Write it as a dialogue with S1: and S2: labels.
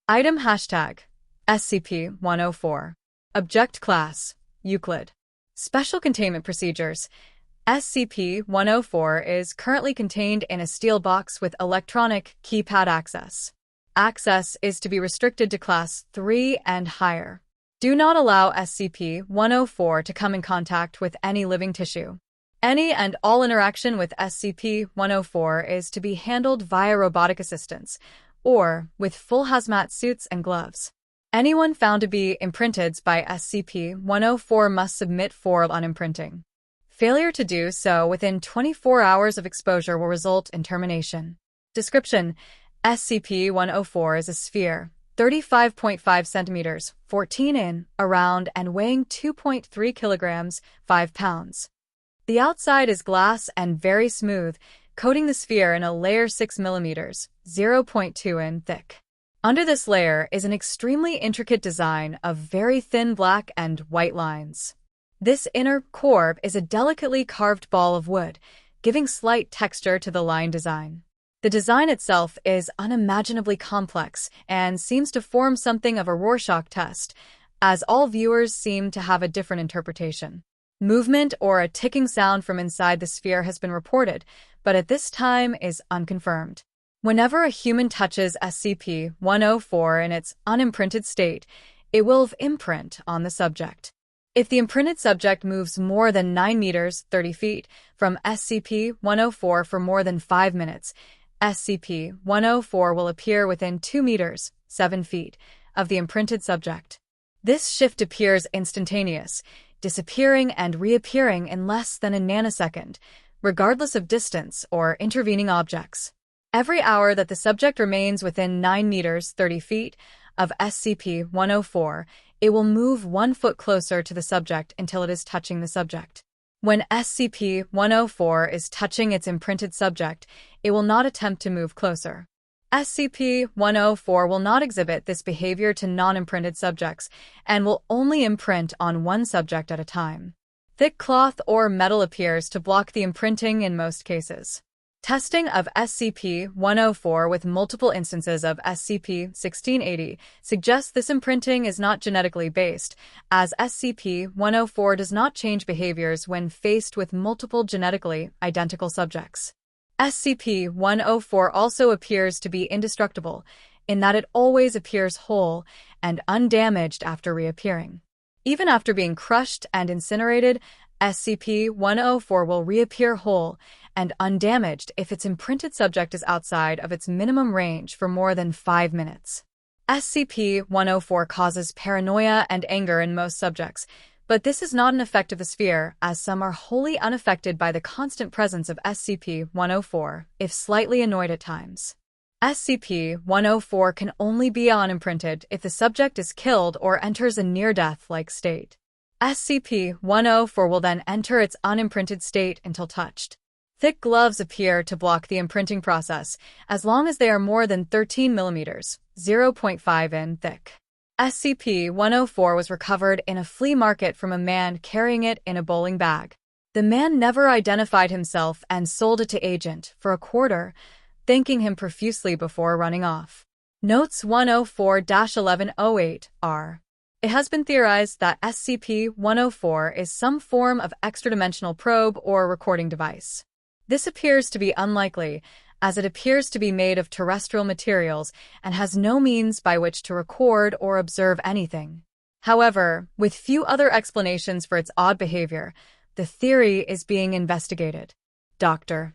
S1: Item hashtag SCP-104. Object Class Euclid. Special Containment Procedures. SCP-104 is currently contained in a steel box with electronic keypad access. Access is to be restricted to Class 3 and higher. Do not allow SCP-104 to come in contact with any living tissue. Any and all interaction with SCP-104 is to be handled via robotic assistance, or with full hazmat suits and gloves. Anyone found to be imprinted by SCP-104 must submit for unimprinting. Failure to do so within 24 hours of exposure will result in termination. Description: SCP-104 is a sphere, 35.5 centimeters, 14 in, around, and weighing 2.3 kilograms, 5 pounds. The outside is glass and very smooth, coating the sphere in a layer 6 millimeters, 0.2 in thick. Under this layer is an extremely intricate design of very thin black and white lines. This inner core is a delicately carved ball of wood, giving slight texture to the line design. The design itself is unimaginably complex and seems to form something of a Rorschach test, as all viewers seem to have a different interpretation. Movement or a ticking sound from inside the sphere has been reported, but at this time is unconfirmed. Whenever a human touches SCP-104 in its unimprinted state, it will imprint on the subject. If the imprinted subject moves more than 9 meters, 30 feet, from SCP-104 for more than 5 minutes, SCP-104 will appear within 2 meters, 7 feet, of the imprinted subject. This shift appears instantaneous, disappearing and reappearing in less than a nanosecond, regardless of distance or intervening objects. Every hour that the subject remains within 9 meters, 30 feet, of SCP-104, it will move 1 foot closer to the subject until it is touching the subject. When SCP-104 is touching its imprinted subject, it will not attempt to move closer. SCP-104 will not exhibit this behavior to non-imprinted subjects and will only imprint on one subject at a time. Thick cloth or metal appears to block the imprinting in most cases. Testing of SCP-104 with multiple instances of SCP-1680 suggests this imprinting is not genetically based, as SCP-104 does not change behaviors when faced with multiple genetically identical subjects. SCP-104 also appears to be indestructible, in that it always appears whole and undamaged after reappearing. Even after being crushed and incinerated, SCP-104 will reappear whole and undamaged if its imprinted subject is outside of its minimum range for more than 5 minutes. SCP-104 causes paranoia and anger in most subjects, but this is not an effect of the sphere, as some are wholly unaffected by the constant presence of SCP-104, if slightly annoyed at times. SCP-104 can only be unimprinted if the subject is killed or enters a near-death-like state. SCP-104 will then enter its unimprinted state until touched. Thick gloves appear to block the imprinting process, as long as they are more than 13 millimeters, 0.5 in thick. SCP-104 was recovered in a flea market from a man carrying it in a bowling bag. The man never identified himself and sold it to Agent for a quarter, thanking him profusely before running off. Notes 104-1108 are: it has been theorized that SCP-104 is some form of extradimensional probe or recording device. This appears to be unlikely, as it appears to be made of terrestrial materials and has no means by which to record or observe anything. However, with few other explanations for its odd behavior, the theory is being investigated. Dr.